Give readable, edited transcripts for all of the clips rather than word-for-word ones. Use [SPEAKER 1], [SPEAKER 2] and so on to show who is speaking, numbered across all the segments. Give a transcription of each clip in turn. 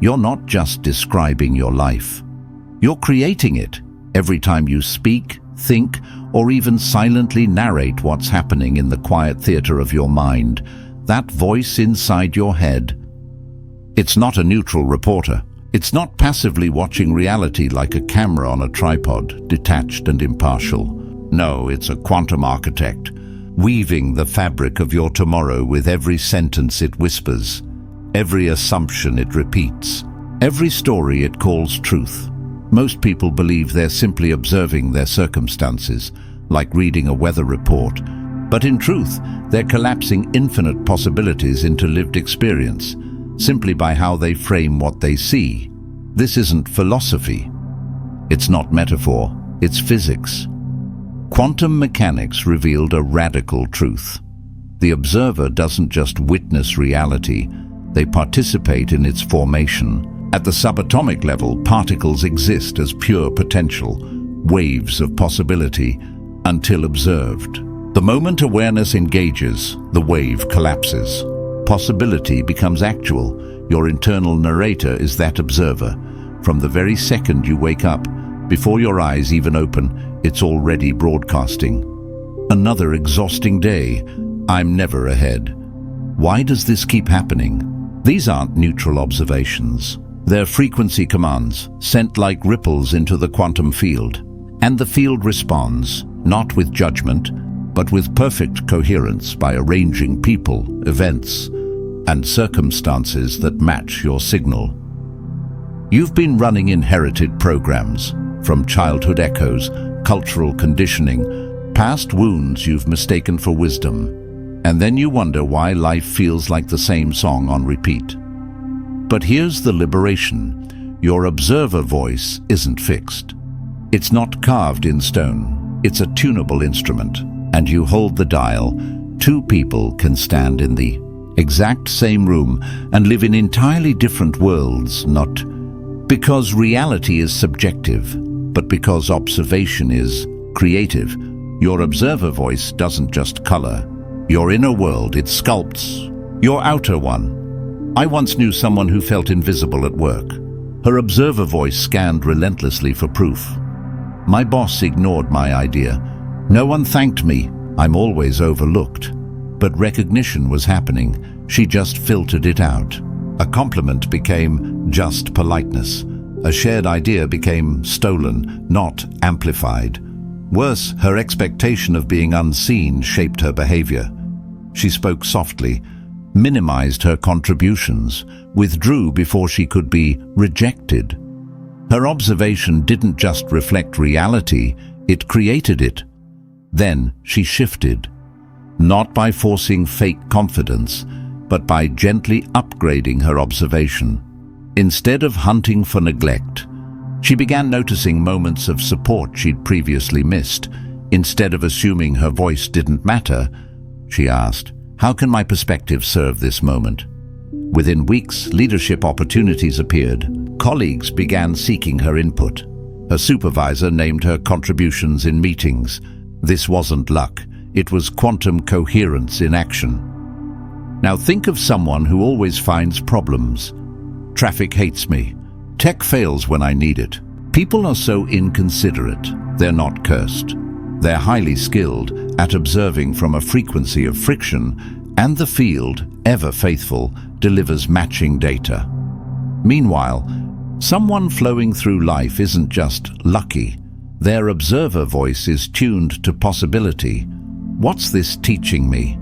[SPEAKER 1] You're not just describing your life. You're creating it every time you speak, think, or even silently narrate what's happening in the quiet theater of your mind, that voice inside your head. It's not a neutral reporter. It's not passively watching reality like a camera on a tripod, detached and impartial. No, it's a quantum architect, weaving the fabric of your tomorrow with every sentence it whispers, every assumption it repeats, every story it calls truth. Most people believe they're simply observing their circumstances, like reading a weather report. But in truth, they're collapsing infinite possibilities into lived experience, simply by how they frame what they see. This isn't philosophy. It's not metaphor, it's physics. Quantum mechanics revealed a radical truth. The observer doesn't just witness reality, they participate in its formation. At the subatomic level, particles exist as pure potential, waves of possibility, until observed. The moment awareness engages, the wave collapses. Possibility becomes actual. Your internal narrator is that observer. From the very second you wake up, before your eyes even open, it's already broadcasting. Another exhausting day. I'm never ahead. Why does this keep happening? These aren't neutral observations. They're frequency commands, sent like ripples into the quantum field. And the field responds, not with judgment, but with perfect coherence by arranging people, events, and circumstances that match your signal. You've been running inherited programs, from childhood echoes, cultural conditioning, past wounds you've mistaken for wisdom, and then you wonder why life feels like the same song on repeat. But here's the liberation. Your observer voice isn't fixed. It's not carved in stone. It's a tunable instrument, and you hold the dial. Two people can stand in the exact same room and live in entirely different worlds, not because reality is subjective, but because observation is creative. Your observer voice doesn't just color your inner world, it sculpts your outer one. I once knew someone who felt invisible at work. Her observer voice scanned relentlessly for proof. My boss ignored my idea. No one thanked me. I'm always overlooked. But recognition was happening. She just filtered it out. A compliment became just politeness. A shared idea became stolen, not amplified. Worse, her expectation of being unseen shaped her behavior. She spoke softly, minimized her contributions, withdrew before she could be rejected. Her observation didn't just reflect reality, it created it. Then she shifted, not by forcing fake confidence, but by gently upgrading her observation. Instead of hunting for neglect, she began noticing moments of support she'd previously missed. Instead of assuming her voice didn't matter, she asked, "How can my perspective serve this moment?" Within weeks, leadership opportunities appeared. Colleagues began seeking her input. Her supervisor named her contributions in meetings. This wasn't luck, it was quantum coherence in action. Now think of someone who always finds problems. Traffic hates me. Tech fails when I need it. People are so inconsiderate. They're not cursed. They're highly skilled at observing from a frequency of friction, and the field, ever faithful, delivers matching data. Meanwhile, someone flowing through life isn't just lucky. Their observer voice is tuned to possibility. What's this teaching me?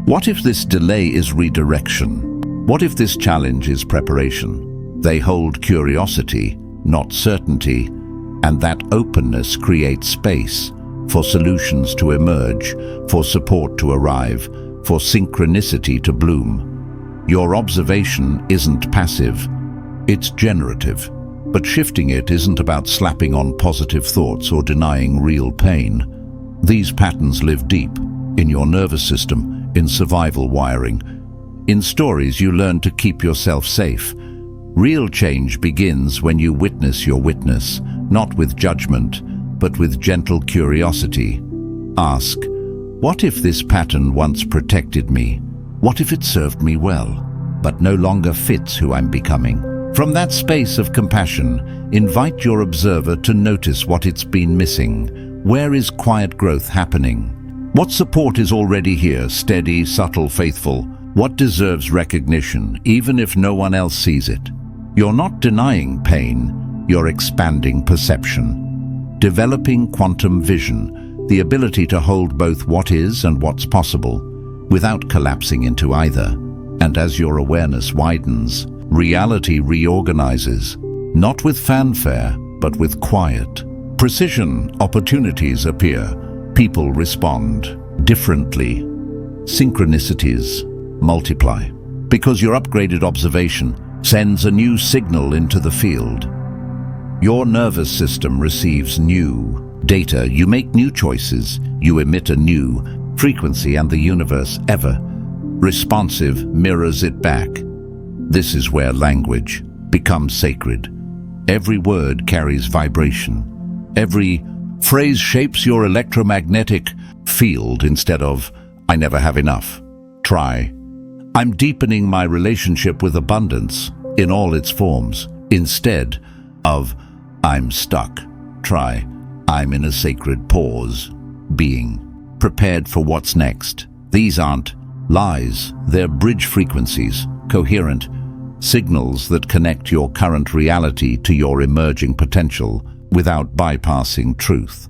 [SPEAKER 1] What if this delay is redirection? What if this challenge is preparation? They hold curiosity, not certainty, and that openness creates space for solutions to emerge, for support to arrive, for synchronicity to bloom. Your observation isn't passive, it's generative. But shifting it isn't about slapping on positive thoughts or denying real pain. These patterns live deep, in your nervous system, in survival wiring. In stories you learn to keep yourself safe. Real change begins when you witness your witness, not with judgment, but with gentle curiosity. Ask, what if this pattern once protected me? What if it served me well, but no longer fits who I'm becoming? From that space of compassion, invite your observer to notice what it's been missing. Where is quiet growth happening? What support is already here, steady, subtle, faithful? What deserves recognition, even if no one else sees it? You're not denying pain, you're expanding perception. Developing quantum vision, the ability to hold both what is and what's possible, without collapsing into either. And as your awareness widens, reality reorganizes, not with fanfare, but with quiet precision. Opportunities appear, people respond differently, synchronicities multiply, because your upgraded observation sends a new signal into the field. Your nervous system receives new data, you make new choices, you emit a new frequency, and the universe, ever responsive, mirrors it back. This is where language becomes sacred. Every word carries vibration. Every phrase shapes your electromagnetic field. Instead of, "I never have enough," try, "I'm deepening my relationship with abundance in all its forms." Instead of, "I'm stuck," try, "I'm in a sacred pause, being prepared for what's next." These aren't lies, they're bridge frequencies, coherent signals that connect your current reality to your emerging potential without bypassing truth.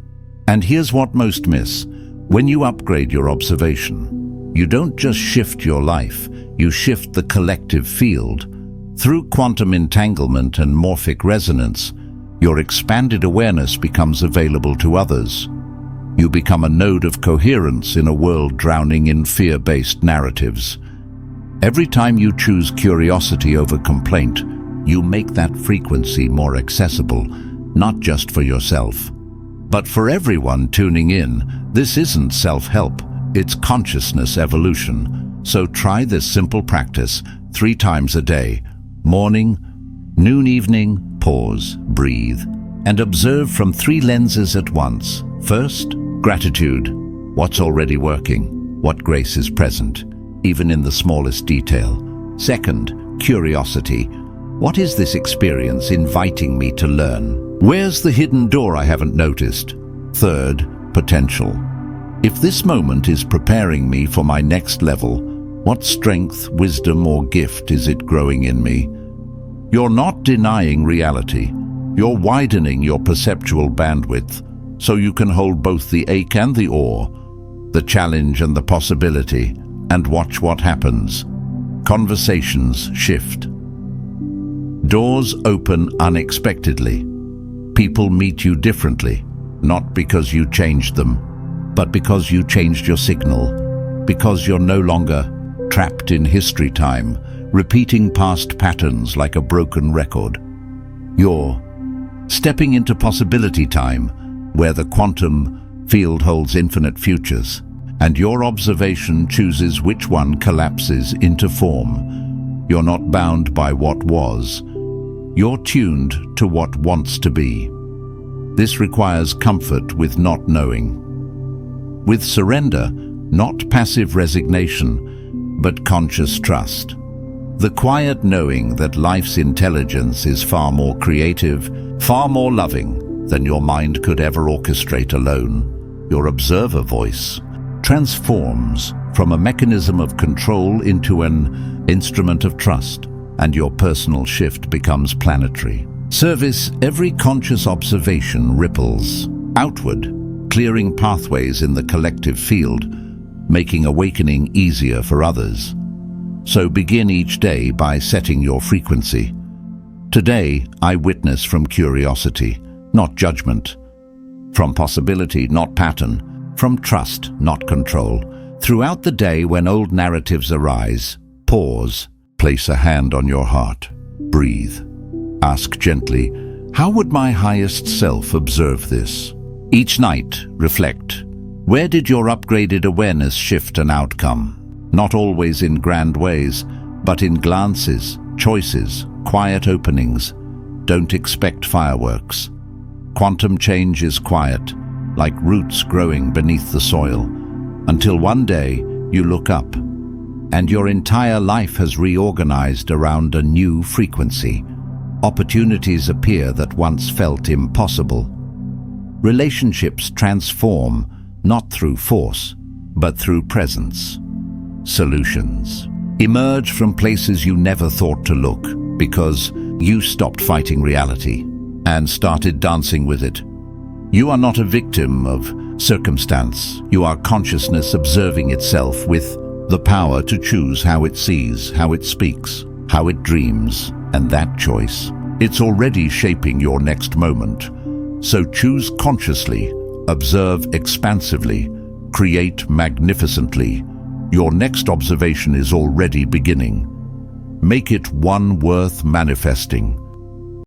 [SPEAKER 1] And here's what most miss. When you upgrade your observation, you don't just shift your life, you shift the collective field. Through quantum entanglement and morphic resonance, your expanded awareness becomes available to others. You become a node of coherence in a world drowning in fear-based narratives. Every time you choose curiosity over complaint, you make that frequency more accessible, not just for yourself, but for everyone tuning in. This isn't self-help, it's consciousness evolution. So try this simple practice 3 times a day: morning, noon, evening. Pause, breathe, and observe from 3 lenses at once. First, gratitude. What's already working? What grace is present, even in the smallest detail? Second, curiosity. What is this experience inviting me to learn? Where's the hidden door I haven't noticed? Third, potential. If this moment is preparing me for my next level, what strength, wisdom, or gift is it growing in me? You're not denying reality. You're widening your perceptual bandwidth so you can hold both the ache and the awe, the challenge and the possibility, and watch what happens. Conversations shift. Doors open unexpectedly. People meet you differently, not because you changed them, but because you changed your signal, because you're no longer trapped in history time, repeating past patterns like a broken record. You're stepping into possibility time, where the quantum field holds infinite futures, and your observation chooses which one collapses into form. You're not bound by what was. You're tuned to what wants to be. This requires comfort with not knowing, with surrender, not passive resignation, but conscious trust. The quiet knowing that life's intelligence is far more creative, far more loving than your mind could ever orchestrate alone. Your observer voice transforms from a mechanism of control into an instrument of trust, and your personal shift becomes planetary. Service. Every conscious observation ripples outward, clearing pathways in the collective field, making awakening easier for others. So begin each day by setting your frequency. Today, I witness from curiosity, not judgment, from possibility, not pattern, from trust, not control. Throughout the day, when old narratives arise, pause, place a hand on your heart, breathe. Ask gently, how would my highest self observe this? Each night, reflect. Where did your upgraded awareness shift an outcome? Not always in grand ways, but in glances, choices, quiet openings. Don't expect fireworks. Quantum change is quiet, like roots growing beneath the soil, until one day you look up, and your entire life has reorganized around a new frequency. Opportunities appear that once felt impossible. Relationships transform, not through force, but through presence. Solutions emerge from places you never thought to look, because you stopped fighting reality and started dancing with it. You are not a victim of circumstance. You are consciousness observing itself with the power to choose how it sees, how it speaks, how it dreams, and that choice, it's already shaping your next moment. So choose consciously, observe expansively, create magnificently. Your next observation is already beginning. Make it one worth manifesting.